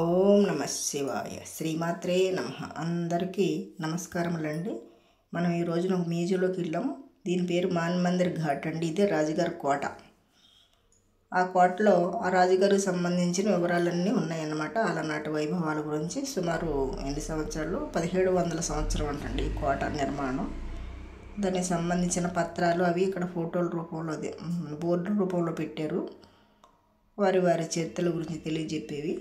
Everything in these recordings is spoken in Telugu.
ఓం నమ శివాయ శ్రీమాత్రే నమ. అందరికీ నమస్కారములండి. మనం ఈ రోజున ఒక మ్యూజియంలోకి వెళ్ళాము. దీని పేరు మాన్ మందిర్ ఘాట్ అండి. ఇదే రాజుగారి కోట. ఆ కోటలో ఆ రాజుగారికి సంబంధించిన వివరాలన్నీ ఉన్నాయన్నమాట. అలనాటి వైభవాల గురించి సుమారు ఎన్ని సంవత్సరాలు 1700 సంవత్సరం అంటండి ఈ కోట నిర్మాణం. దానికి సంబంధించిన పత్రాలు అవి ఇక్కడ ఫోటోల రూపంలో అదే బోర్డు రూపంలో పెట్టారు. వారి వారి చరిత్రల గురించి తెలియజెప్పేవి.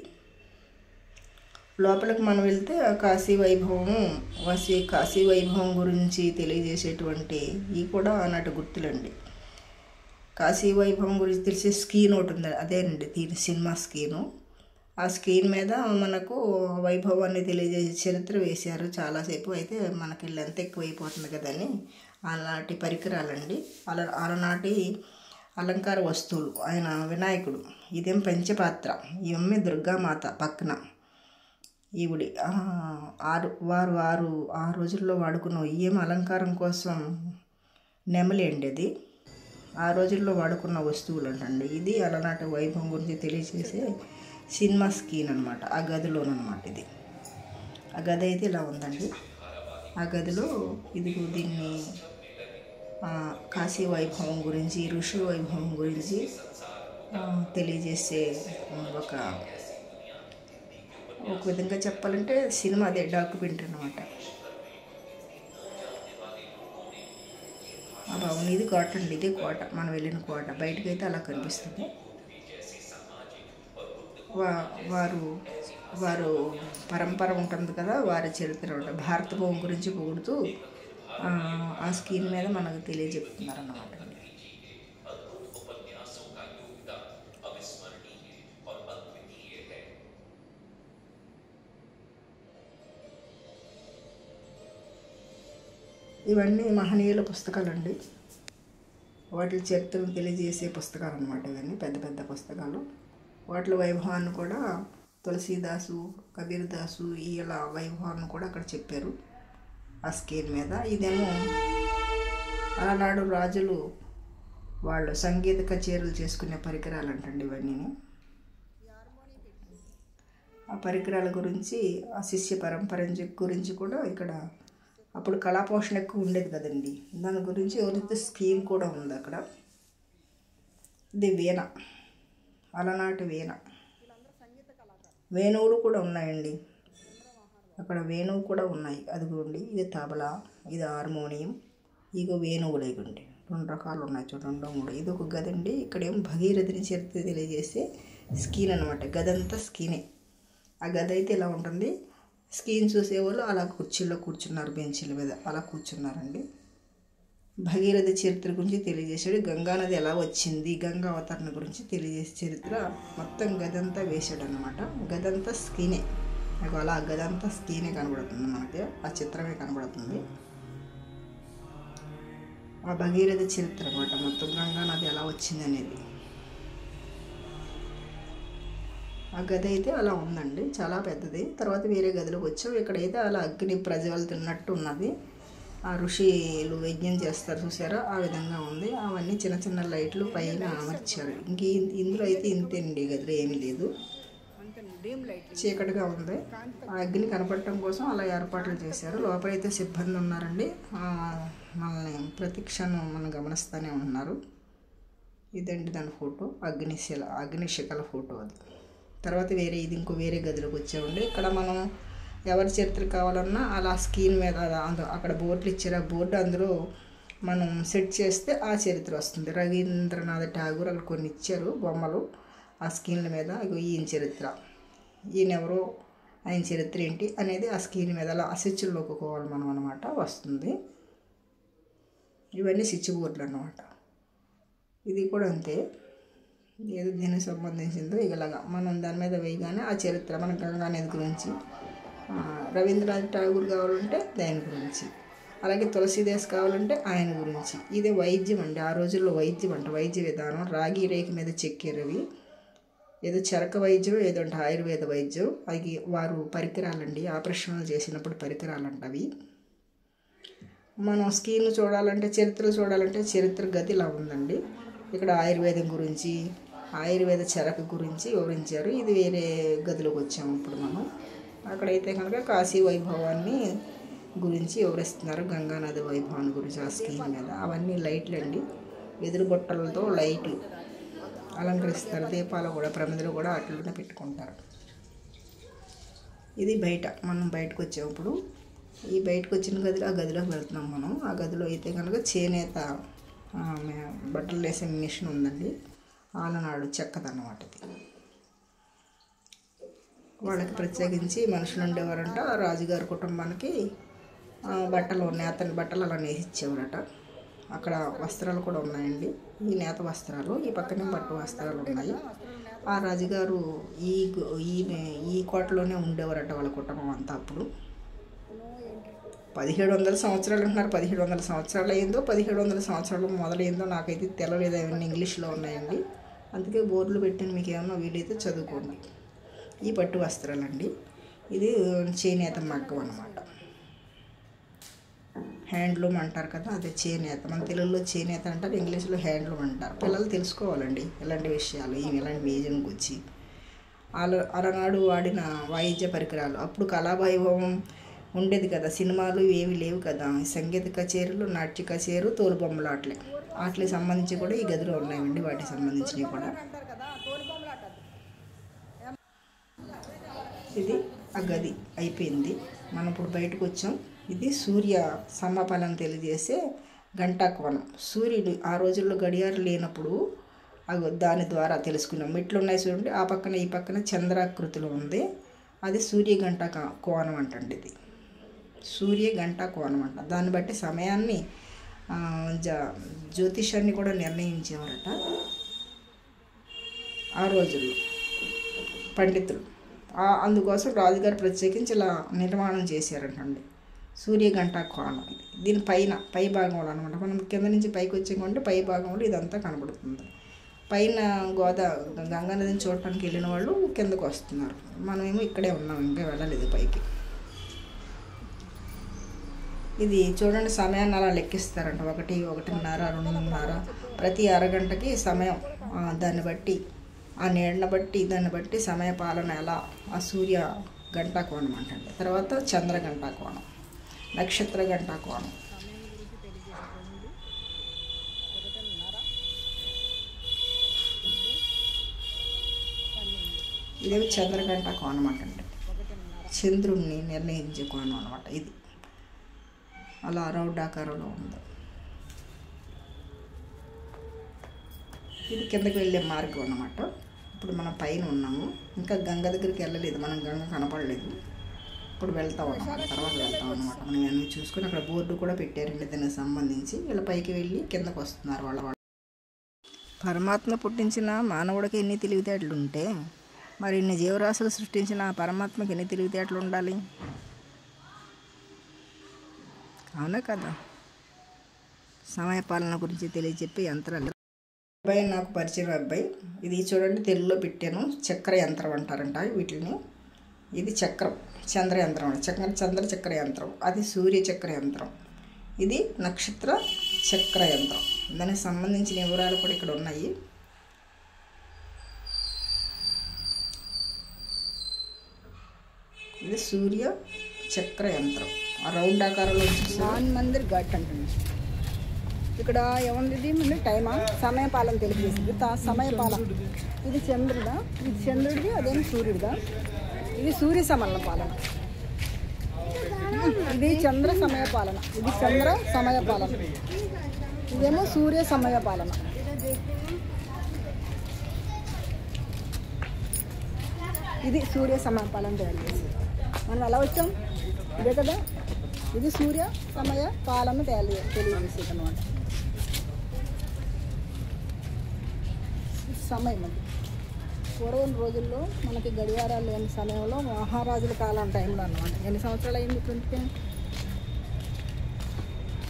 లోపలికి మనం వెళ్తే కాశీ వైభవం గురించి తెలియజేసేటువంటి ఇవి కూడా ఆనాటి గుర్తులండి. కాశీ వైభవం గురించి తెలిసే స్క్రీన్ ఒకటి ఉంది, అదేనండి దీని సినిమా స్క్రీను. ఆ స్క్రీన్ మీద మనకు వైభవాన్ని తెలియజేసే చరిత్ర వేశారు చాలాసేపు. అయితే మనకి లెంత్ ఎక్కువ అయిపోతుంది కదని అలాంటి పరికరాలండి. అలనాటి అలంకార వస్తువులు. ఆయన వినాయకుడు, ఇదేం పంచపాత్ర, ఇవన్నీ దుర్గామాత పక్కన ఈవిడి వారు ఆ రోజుల్లో వాడుకున్న ఏం అలంకారం కోసం నెమలి అండి. అది ఆ రోజుల్లో వాడుకున్న వస్తువులు అంటండి. ఇది అలనాటి వైభవం గురించి తెలియజేసే సినిమా స్క్రీన్ అనమాట. ఆ గదిలోనమాట ఇది. ఆ గది అయితే ఇలా ఉందండి. ఆ గదిలో దీన్ని కాశీ వైభవం గురించి, ఋషి వైభవం గురించి తెలియజేసే ఒక విధంగా చెప్పాలంటే సినిమా అదే డాక్యుమెంటరీ అనమాట. ఆ భవన్ ఇది కోట అండి. ఇది కోట, మనం వెళ్ళిన కోట. బయటకైతే అలా కనిపిస్తుంది. వారు పరంపర ఉంటుంది కదా, వారి చరిత్ర ఉంటుంది. భారత భూమి గురించి పొగుడుతూ ఆ స్క్రీన్ మీద మనకు తెలియజెప్తున్నారు అన్నమాట. ఇవన్నీ మహనీయుల పుస్తకాలండి. వాటి చరిత్రను తెలియజేసే పుస్తకాలు అన్నమాట. ఇవన్నీ పెద్ద పెద్ద పుస్తకాలు. వాటి వైభవాన్ని కూడా తులసీదాసు, కబీర్దాసు ఇలా వైభవాన్ని కూడా అక్కడ చెప్పారు ఆ స్క్రీన్ మీద. ఇదేమో అలనాడు రాజులు వాళ్ళు సంగీత కచేరీలు చేసుకునే పరికరాలు అంటండి ఇవన్నీ. ఆ పరికరాల గురించి, ఆ శిష్య పరంపర గురించి కూడా ఇక్కడ అప్పుడు కళాపోషణ ఎక్కువ ఉండేది కదండి. దాని గురించి ఎవరైతే స్కీమ్ కూడా ఉంది అక్కడ. ఇది వీణ, అలనాటి వీణ. వేణువులు కూడా ఉన్నాయండి అక్కడ. వేణువు కూడా ఉన్నాయి. అదిగోండి, ఇది తబలా, ఇది హార్మోనియం, ఇగో వేణువులు. ఇవ్వండి 2 రకాలు ఉన్నాయి చూడండి, 2 3. ఇది ఒక గది అండి. ఇక్కడేమో భగీరథుని చరిత్ర తెలియజేసే స్కీన్ అనమాట. గదంతా స్కీనే. ఆ గది అయితే ఇలా ఉంటుంది. స్క్రీన్ చూసేవాళ్ళు అలా కుర్చీల్లో కూర్చున్నారు, బెంచీల మీద అలా కూర్చున్నారండి. భగీరథ చరిత్ర గురించి తెలియజేశాడు. గంగానది ఎలా వచ్చింది, గంగా అవతరణ గురించి తెలియజేసే చరిత్ర మొత్తం గదంతా వేశాడు అనమాట. గదంతా స్క్రీనే. నాకు అలా గదంతా స్క్రీనే కనబడుతుంది మనకి. ఆ చిత్రమే కనబడుతుంది. ఆ భగీరథ చరిత్ర అనమాట మొత్తం. గంగానది ఎలా వచ్చింది అనేది. ఆ గది అయితే అలా ఉందండి, చాలా పెద్దది. తర్వాత వేరే గదిలోకి వచ్చాం. ఇక్కడైతే అలా అగ్ని ప్రజ్వలుతున్నట్టు ఉన్నది. ఆ ఋషులు యజ్ఞం చేస్తారు చూసారా, ఆ విధంగా ఉంది. అవన్నీ చిన్న చిన్న లైట్లు పైన అమర్చారు. ఇందులో అయితే ఇంతేనండి, గదిలో ఏమీ లేదు, చీకటిగా ఉంది. ఆ అగ్ని కనపడటం కోసం అలా ఏర్పాట్లు చేశారు. లోపలైతే సిబ్బంది ఉన్నారండి. మనల్ని ప్రతిక్షణం మనం గమనిస్తూనే ఉన్నారు. ఇదండి దాని ఫోటో, అగ్నిశిఖల ఫోటో అది. తర్వాత ఇది ఇంకో వేరే గదిలోకి వచ్చామండి. ఇక్కడ మనం ఎవరి చరిత్ర కావాలన్నా అలా స్క్రీన్ మీద అక్కడ బోర్డులు ఇచ్చారు. ఆ బోర్డు అందులో మనం సెట్ చేస్తే ఆ చరిత్ర వస్తుంది. రవీంద్రనాథ్ ఠాగూర్ అక్కడ కొన్ని ఇచ్చారు బొమ్మలు ఆ స్క్రీన్ల మీద. ఈయన చరిత్ర, ఈయనెవరో, ఆయన చరిత్ర ఏంటి అనేది ఆ స్క్రీన్ మీద అలా స్విచ్లోకి పోవాలి మనం అనమాట, వస్తుంది. ఇవన్నీ స్విచ్ బోర్డులు అన్నమాట. ఇది కూడా అంతే, ఏదో దీనికి సంబంధించిందో ఇలాగా మనం దాని మీద వేయగానే ఆ చరిత్ర మన గంగానది గురించి, రవీంద్రనాథ్ ఠాగూర్ కావాలంటే దాని గురించి, అలాగే తులసీదాస్ కావాలంటే ఆయన గురించి. ఇదే వైద్యం అండి. ఆ రోజుల్లో వైద్యం అంట, వైద్య విధానం. రాగి రేఖ మీద చెక్కారు అవి. ఏదో చరక వైద్యం ఏదో అంటే ఆయుర్వేద వైద్యం. అవి వారు పరికరాలండి, ఆపరేషన్లు చేసినప్పుడు పరికరాలంట అవి. మనం స్క్రీన్ చూడాలంటే, చరిత్రలు చూడాలంటే చరిత్ర గది ఇలా ఉందండి. ఇక్కడ ఆయుర్వేదం గురించి, ఆయుర్వేద చెరకు గురించి వివరించారు. ఇది వేరే గదిలోకి వచ్చాము ఇప్పుడు మనం. అక్కడైతే కనుక కాశీ వైభవాన్ని గురించి వివరిస్తున్నారు, గంగానది వైభవాన్ని గురించి ఆ స్క్రీన్ మీద. అవన్నీ లైట్లు అండి, వెదురు బొట్టలతో లైట్లు అలంకరిస్తారు. దీపాలు కూడా ప్రమిదలు కూడా అట్లనే పెట్టుకుంటారు. ఇది బయట, మనం బయటకు వచ్చాము ఇప్పుడు. ఈ బయటకు వచ్చిన గదిలో ఆ గదిలోకి వెళ్తున్నాం మనం. ఆ గదిలో అయితే కనుక చేనేత బట్టలు వేసే మిషన్ ఉందండి. ఆలనాడు చెక్కదన్నమాట ఇది. వాళ్ళకి ప్రత్యేకించి మనుషులు ఉండేవారంట. రాజుగారి కుటుంబానికి బట్టలు ఉన్నాయి, అతని బట్టలు అలా నేసిచ్చేవారట. అక్కడ వస్త్రాలు కూడా ఉన్నాయండి, ఈ నేత వస్త్రాలు. ఈ పక్కనే పట్టు వస్త్రాలు ఉన్నాయి. ఆ రాజుగారు ఈ కోటలోనే ఉండేవారట వాళ్ళ కుటుంబం అంతా. అప్పుడు 1700 సంవత్సరాలు అంటున్నారు. 1700 సంవత్సరాలు అయిందో 1700 సంవత్సరాలు మొదలైందో నాకైతే తెలియలేదు. అవన్నీ ఇంగ్లీష్లో ఉన్నాయండి, అందుకే బోర్డులు పెట్టాను. మీకు ఏమన్నా వీలైతే చదువుకోండి. ఈ పట్టు వస్త్రాలండి. ఇది చేనేత మగ్గం అన్నమాట. హ్యాండ్లూమ్ అంటారు కదా, అదే చేనేత. మన తెలుగులో చేనేత అంటారు, ఇంగ్లీష్లో హ్యాండ్లూమ్ అంటారు. పిల్లలు తెలుసుకోవాలండి ఇలాంటి విషయాలు, ఇలాంటి మ్యూజియంకి వచ్చి. అలనాడు వాడిన వాయిద్య పరికరాలు. అప్పుడు కళావైభవం ఉండేది కదా, సినిమాలు ఏవి లేవు కదా. సంగీత కచేరీలు, నాట్య కచేరు, తోలుబొమ్మలు వాటికి సంబంధించి కూడా ఈ గదిలో ఉన్నాయండి. వాటికి సంబంధించినవి కూడా. ఇది ఆ గది అయిపోయింది. మనం ఇప్పుడు బయటకు వచ్చాం. ఇది సూర్య సమపాలన తెలియజేసే గంటా కోణం. సూర్యుడు ఆ రోజుల్లో గడియారం లేనప్పుడు దాని ద్వారా తెలుసుకున్నాం. మెట్లు ఉన్నాయి చూడండి, ఆ పక్కన ఈ పక్కన చంద్రాకృతిలో ఉంది. అది సూర్య గంటా కోణం అంటండి. ఇది సూర్య గంటా కోణం అంట. దాన్ని బట్టి సమయాన్ని జ్యోతిషాన్ని కూడా నిర్ణయించేవారట ఆ రోజుల్లో పండితులు. అందుకోసం రాజుగారు ప్రత్యేకించి ఇలా నిర్మాణం చేశారంటండి. సూర్య గంటా కోణం. దీని పై భాగంలో అనమాట. మనం కింద నుంచి పైకి వచ్చామంటే పై భాగంలో ఇదంతా కనబడుతుంది. పైన గంగానదిని చూడటానికి వెళ్ళిన వాళ్ళు కిందకు వస్తున్నారు. మనమేమో ఇక్కడే ఉన్నాం, ఇంకా వెళ్ళలేదు పైకి. ఇది చూడండి, సమయాన్ని అలా లెక్కిస్తారంట. 1, 1:30, 2:30 ప్రతి అరగంటకి సమయం. దాన్ని బట్టి ఆ నీడను బట్టి దాన్ని బట్టి సమయ పాలన ఎలా. ఆ సూర్య గంటా కోణం అంటండి. తర్వాత చంద్ర గంటా కోణం, నక్షత్ర గంటా కోణం. ఇదేమి చంద్రగంట కోణం అంటండి. చంద్రుణ్ణి నిర్ణయించే కోణం అనమాట ఇది. అలా రౌండ్ ఆకారంలో ఉంది. ఇది కిందకి వెళ్ళే మార్గం అన్నమాట. ఇప్పుడు మనం పైన ఉన్నాము, ఇంకా గంగ దగ్గరికి వెళ్ళలేదు మనం. గంగ కనపడలేదు, ఇప్పుడు వెళ్తాం అన్నమాట. తర్వాత వెళ్తాం అనమాట. మనం అన్నీ చూసుకొని అక్కడ బోర్డు కూడా పెట్టారండి దానికి సంబంధించి. వీళ్ళ పైకి వెళ్ళి కిందకు వస్తున్నారు వాళ్ళ. పరమాత్మ పుట్టించిన మానవుడికి ఎన్ని తెలివితేటలు ఉంటే మరి ఇన్ని జీవరాశులు సృష్టించిన పరమాత్మకి ఎన్ని తెలివితేటలు ఉండాలి, అవునా కదా. సమయపాలన గురించి తెలియచెప్పే యంత్రాలు. అబ్బాయి నాకు పరిచయం అబ్బాయి. ఇది చూడండి, తెలుగులో పెట్టాను. చక్ర యంత్రం అంటారంట వీటిని. ఇది చక్రం, చంద్ర యంత్రం అండి. చంద్ర చక్ర యంత్రం. అది సూర్య చక్ర యంత్రం. ఇది నక్షత్ర చక్ర యంత్రం. దానికి సంబంధించిన వివరాలు కూడా ఇక్కడ ఉన్నాయి. ఇది సూర్య చక్ర యంత్రం. ఆ రౌండ్ ఆకారంలో మాన్ మందిర్ ఘాట్ అంటుంది. ఇక్కడ ఏముంది ముందు టైమా, సమయపాలన తెలియజేసింది. సమయపాలన. ఇది చంద్రుడా, ఇది చంద్రుడిది, అదేమి సూర్యుడిదా. ఇది సూర్య సమలన పాలన. ఇది చంద్ర సమయపాలన. ఇది చంద్ర సమయపాలన. ఇదేమో సూర్య సమయపాలన. ఇది సూర్య సమయపాలన తయారు చేసి మనం ఎలా వచ్చాం, ఇదే కదా. ఇది సూర్య సమయ పాలన తెలియజేసేది అనమాట. సమయం అది. పూర్వం రోజుల్లో మనకి గడియారాలు లేని సమయంలో మహారాజుల కాలం టైంలో అన్నమాట. ఎన్ని సంవత్సరాలు అయింది ఇప్పటికే?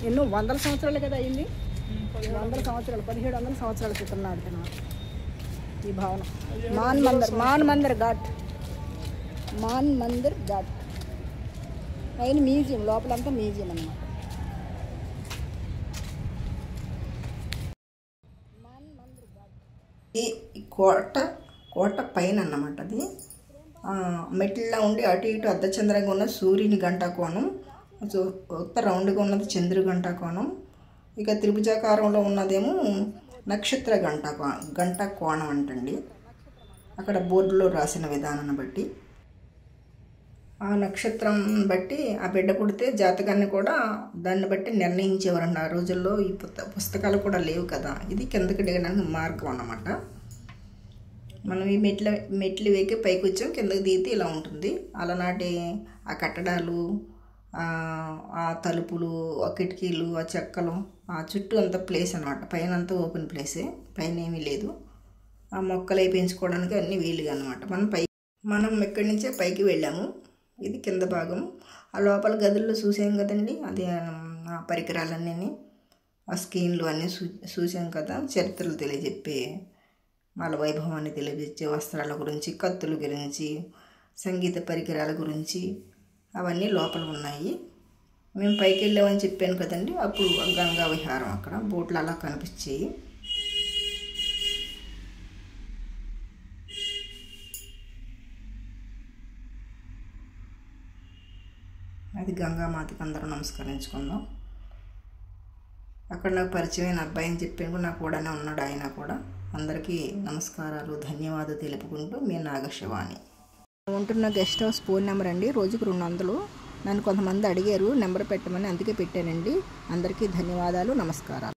ఎన్నో 100 సంవత్సరాలు కదా అయింది. 100 సంవత్సరాలు, 1700 సంవత్సరాల క్రితం నాడుతున్నమాట ఈ భవనం. మాన్ మందిర్ ఘాట్. మాన్ మందిర్ ఘాట్ పైన మ్యూజియం, లోపలంతా మ్యూజియం అన్నమాట. ఈ కోట కోట పైన అన్నమాట. అది మెట్ల ఉండి అటు ఇటు అర్ధచంద్రంగా ఉన్న సూర్యుని గంట కోణం, ఉత్తర రౌండ్గా ఉన్నది చంద్రు గంట కోణం, ఇక త్రిభుజాకారంలో ఉన్నదేమో నక్షత్ర గంట కోణం అంటండి. అక్కడ బోర్డులో రాసిన విధానాన్ని బట్టి, ఆ నక్షత్రం బట్టి ఆ బిడ్డ పుడితే జాతకాన్ని కూడా దాన్ని బట్టి నిర్ణయించేవారండి. ఆ రోజుల్లో ఈ పుస్తకాలు కూడా లేవు కదా. ఇది కిందకి దిగడానికి మార్గం అన్నమాట. మనం ఈ మెట్లు ఎక్కి పైకి వచ్చాం, కిందకి దిగితే ఇలా ఉంటుంది. అలనాటి ఆ కట్టడాలు, ఆ తలుపులు, ఆ కిటికీలు, ఆ చెక్కలు, ఆ చుట్టూ అంత ప్లేస్ అనమాట. పైన అంతా ఓపెన్ ప్లేసే, పైన ఏమీ లేదు. ఆ మొక్కలు అవి పెంచుకోవడానికి అన్నీ వీలుగా అనమాట. మనం ఇక్కడి నుంచే పైకి వెళ్ళాము. ఇది కింద భాగం. ఆ లోపల గదుల్లో చూసాం కదండి, అది ఆ పరికరాలన్నీ, ఆ స్క్రీన్లు అన్నీ చూసాం కదా. చరిత్రలు తెలియజెప్పే, వాళ్ళ వైభవాన్ని తెలియజెచ్చే వస్త్రాల గురించి, కత్తుల గురించి, సంగీత పరికరాల గురించి అవన్నీ లోపల ఉన్నాయి. మేము పైకి వెళ్ళామని చెప్పాను కదండి. అప్పుడు గంగా విహారం, అక్కడ బోట్లు అలా కనిపించాయి. అది గంగామాతకి అందరూ నమస్కరించుకుందాం. అక్కడ నాకు పరిచయమైన అబ్బాయి అని చెప్పాను, నాకు కూడానే ఉన్నాడు. ఆయన కూడా అందరికీ నమస్కారాలు, ధన్యవాదాలు తెలుపుకుంటూ మీ నాగశివాని. ఉంటున్న గెస్ట్ హౌస్ ఫోన్ నెంబర్ అండి, రోజుకు 200. నన్ను కొంతమంది అడిగారు నెంబర్ పెట్టమని, అందుకే పెట్టానండి. అందరికీ ధన్యవాదాలు, నమస్కారాలు.